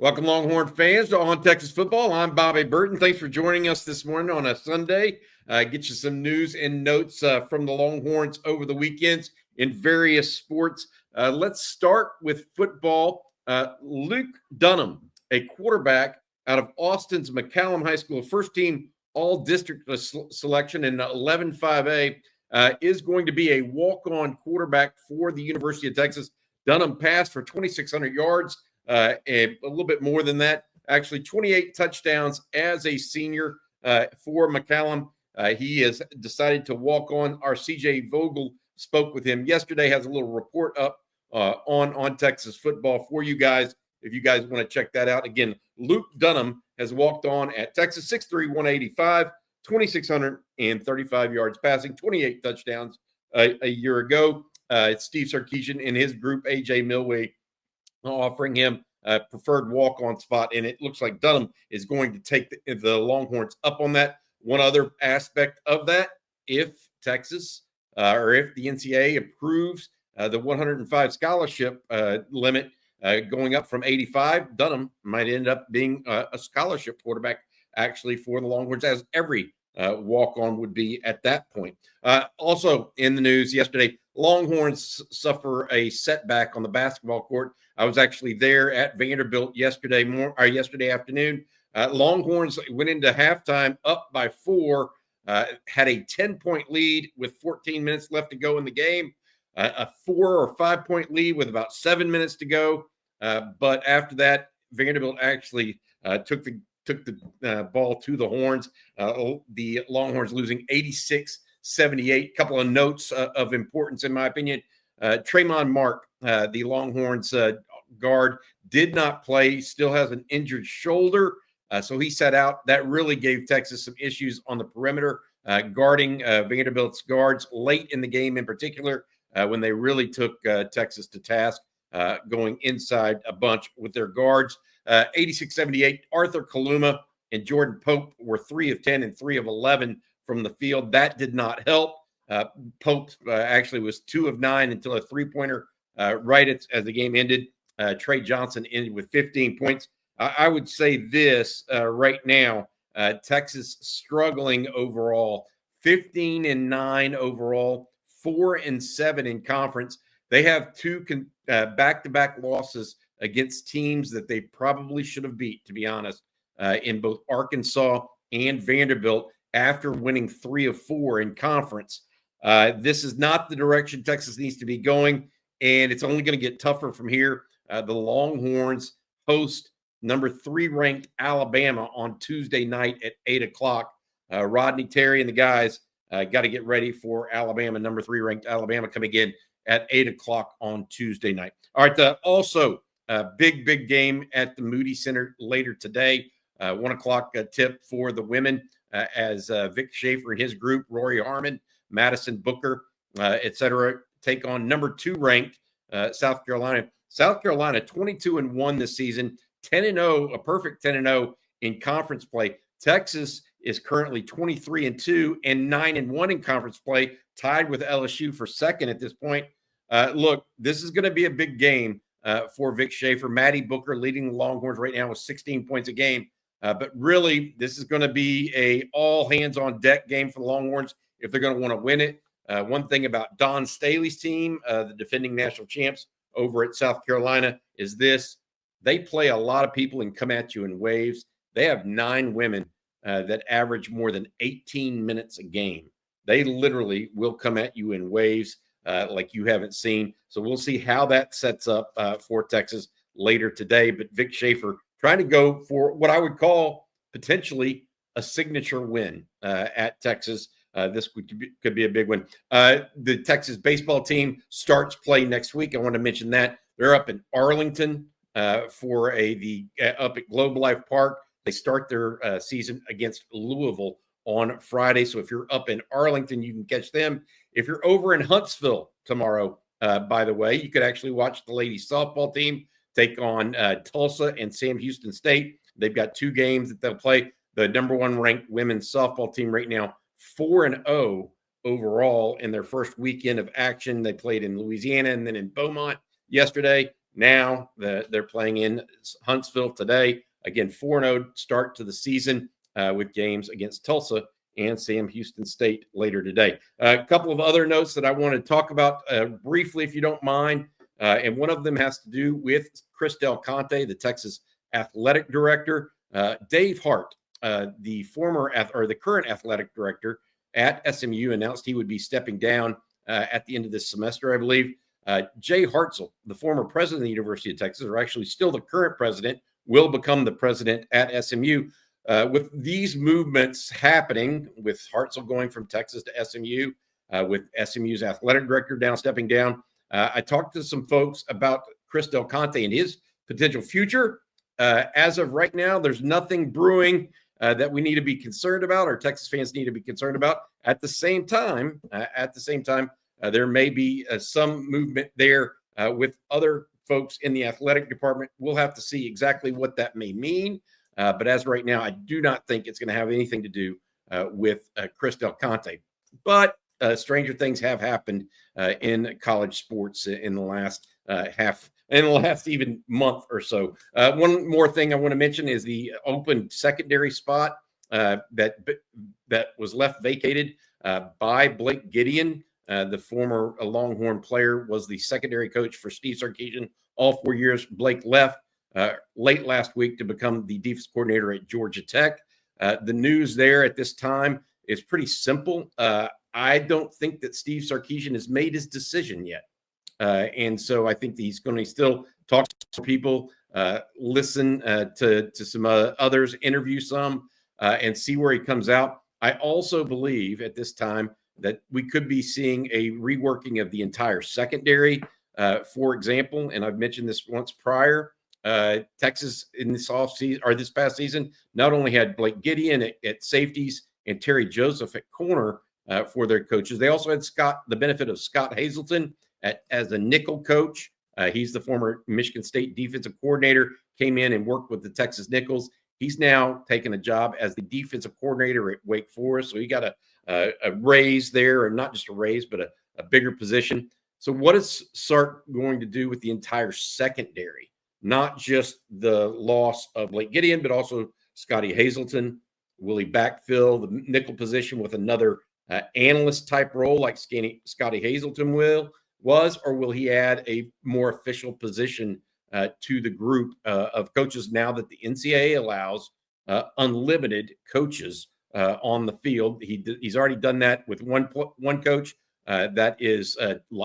Welcome, Longhorn fans, to On Texas Football. I'm Bobby Burton. Thanks for joining us this morning on a Sunday. Get you some news and notes from the Longhorns over the weekends in various sports. Let's start with football. Luke Dunham, a quarterback out of Austin's McCallum High School, first-team all-district selection in 11-5A, is going to be a walk-on quarterback for the University of Texas. Dunham passed for 2,600 yards. A little bit more than that, actually 28 touchdowns as a senior for McCallum. He has decided to walk on. Our CJ Vogel spoke with him yesterday, has a little report up on Texas football for you guys if you guys want to check that out. Again, Luke Dunham has walked on at Texas, 6'3", 185, 2,635 yards passing, 28 touchdowns a year ago. It's Steve Sarkisian and his group, A.J. Milway, offering him a preferred walk-on spot, and it looks like Dunham is going to take the Longhorns up on that. One other aspect of that, if Texas or if the NCAA approves the 105 scholarship limit going up from 85, Dunham might end up being a scholarship quarterback actually for the Longhorns, as every walk-on would be at that point. Also in the news yesterday, Longhorns suffer a setback on the basketball court. I was actually there at Vanderbilt yesterday afternoon. Longhorns went into halftime up by 4, had a 10-point lead with 14 minutes left to go in the game, a 4 or 5-point lead with about 7 minutes to go. But after that, Vanderbilt actually took the ball to the Horns. The Longhorns losing 86-78. Couple of notes of importance, in my opinion. Tremon Mark, the Longhorns guard, did not play, still has an injured shoulder. So he sat out. That really gave Texas some issues on the perimeter, guarding Vanderbilt's guards late in the game in particular, when they really took Texas to task, going inside a bunch with their guards. 86-78, Arthur Kaluma and Jordan Pope were 3 of 10 and 3 of 11 from the field. That did not help. Pope actually was 2 of 9 until a three-pointer right as the game ended. Trey Johnson ended with 15 points. I would say this right now, Texas struggling overall, 15-9 overall, 4-7 in conference. They have 2 back-to-back losses against teams that they probably should have beat, to be honest, in both Arkansas and Vanderbilt after winning 3 of 4 in conference. This is not the direction Texas needs to be going, and it's only going to get tougher from here. The Longhorns host number 3 ranked Alabama on Tuesday night at 8 o'clock. Rodney Terry and the guys got to get ready for Alabama, number 3 ranked Alabama, coming in at 8 o'clock on Tuesday night. All right, also big game at the Moody Center later today. 1 o'clock tip for the women as Vic Schaefer and his group, Rory Harmon, Madison Booker, etc., take on number 2 ranked South Carolina. South Carolina 22-1 this season, 10-0, a perfect 10-0 in conference play. Texas is currently 23-2 and 9-1 in conference play, tied with LSU for second at this point. Look, this is going to be a big game for Vic Schaefer. Maddie Booker leading the Longhorns right now with 16 points a game. But really, this is going to be a all-hands-on-deck game for the Longhorns if they're going to want to win it. One thing about Don Staley's team, the defending national champs over at South Carolina, is this. They play a lot of people and come at you in waves. They have 9 women that average more than 18 minutes a game. They literally will come at you in waves like you haven't seen. So we'll see how that sets up for Texas later today. But Vic Schaefer trying to go for what I would call potentially a signature win at Texas. This could be a big one. The Texas baseball team starts play next week. I want to mention that. They're up in Arlington for up at Globe Life Park. They start their season against Louisville on Friday. So if you're up in Arlington, you can catch them. If you're over in Huntsville tomorrow, by the way, you could actually watch the ladies softball team take on Tulsa and Sam Houston State. They've got 2 games that they'll play. The number 1 ranked women's softball team right now, 4-0 overall in their first weekend of action. They played in Louisiana and then in Beaumont yesterday. Now they're playing in Huntsville today. Again, 4-0 start to the season with games against Tulsa and Sam Houston State later today. A couple of other notes that I want to talk about briefly, if you don't mind. And one of them has to do with Chris Del Conte, the Texas athletic director. Dave Hart, the current athletic director at SMU, announced he would be stepping down at the end of this semester, I believe. Jay Hartzell, the former president of the University of Texas, or actually still the current president, will become the president at SMU. With these movements happening, with Hartzell going from Texas to SMU, with SMU's athletic director now stepping down, I talked to some folks about Chris Del Conte and his potential future. As of right now, there's nothing brewing that we need to be concerned about, or Texas fans need to be concerned about. At the same time, there may be some movement there with other folks in the athletic department. We'll have to see exactly what that may mean. But as of right now, I do not think it's going to have anything to do with Chris Del Conte. But stranger things have happened in college sports in the last even month or so. One more thing I want to mention is the open secondary spot that was left vacated by Blake Gideon. The former Longhorn player was the secondary coach for Steve Sarkisian all 4 years. Blake left late last week to become the defense coordinator at Georgia Tech. The news there at this time is pretty simple. I don't think that Steve Sarkisian has made his decision yet. And so I think that he's going to still talk to people, listen to some others, interview some, and see where he comes out. I also believe at this time that we could be seeing a reworking of the entire secondary. For example, and I've mentioned this once prior, Texas in this offseason or this past season not only had Blake Gideon at safeties and Terry Joseph at corner for their coaches, they also had the benefit of Scott Hazelton as a nickel coach. He's the former Michigan State defensive coordinator, came in and worked with the Texas Nickels. He's now taken a job as the defensive coordinator at Wake Forest. So he got a raise there, and not just a raise, but a bigger position. So what is Sark going to do with the entire secondary? Not just the loss of Blake Gideon, but also Scotty Hazelton. Will he backfill the nickel position with another analyst type role like Scotty Hazelton was, or will he add a more official position to the group of coaches now that the NCAA allows unlimited coaches on the field? He's already done that with one coach. That is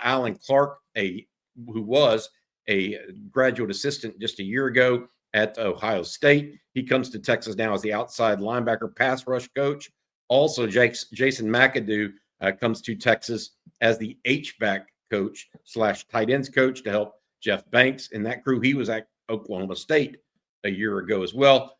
Alan Clark, who was a graduate assistant just a year ago at Ohio State. He comes to Texas now as the outside linebacker pass rush coach. Also, Jason McAdoo comes to Texas as the H-back coach / tight ends coach to help Jeff Banks and that crew. He was at Oklahoma State a year ago as well.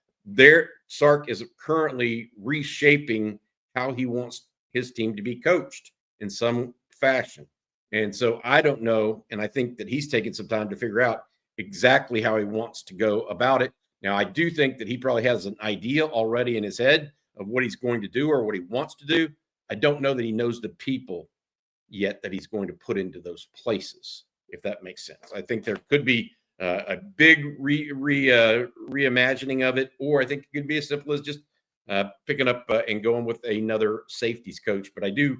Sark is currently reshaping how he wants his team to be coached in some fashion. And so I don't know, and I think that he's taking some time to figure out exactly how he wants to go about it. Now, I do think that he probably has an idea already in his head of what he's going to do or what he wants to do. I don't know that he knows the people yet that he's going to put into those places, if that makes sense. I think there could be a big reimagining of it, or I think it could be as simple as just picking up and going with another safeties coach. But I do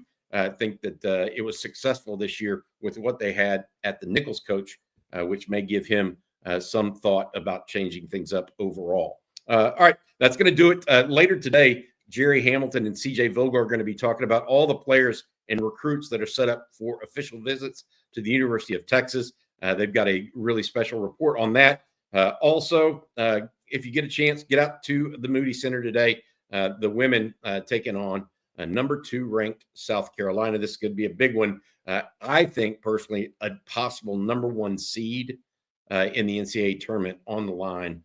think that it was successful this year with what they had at the Nichols coach, which may give him some thought about changing things up overall. All right, that's going to do it. Later today, Jerry Hamilton and CJ Vogel are going to be talking about all the players and recruits that are set up for official visits to the University of Texas. They've got a really special report on that. Also, if you get a chance, get out to the Moody Center today. The women taking on number 2 ranked South Carolina. This could be a big one. I think personally a possible number 1 seed in the NCAA tournament on the line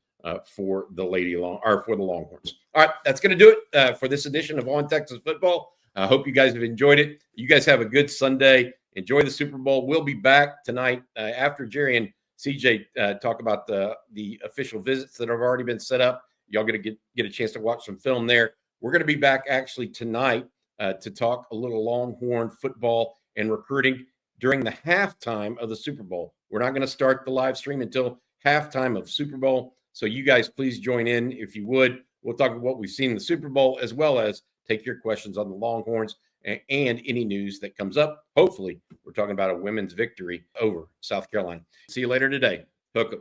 for the Longhorns. All right, that's going to do it for this edition of On Texas Football. I hope you guys have enjoyed it. You guys have a good Sunday. Enjoy the Super Bowl. We'll be back tonight after Jerry and CJ talk about the official visits that have already been set up. Y'all going to get a chance to watch some film there. We're going to be back actually tonight to talk a little Longhorn football and recruiting. during the halftime of the Super Bowl. We're not going to start the live stream until halftime of Super Bowl. So you guys please join in if you would. We'll talk about what we've seen in the Super Bowl, as well as take your questions on the Longhorns and any news that comes up. Hopefully, we're talking about a women's victory over South Carolina. See you later today. Hook 'em.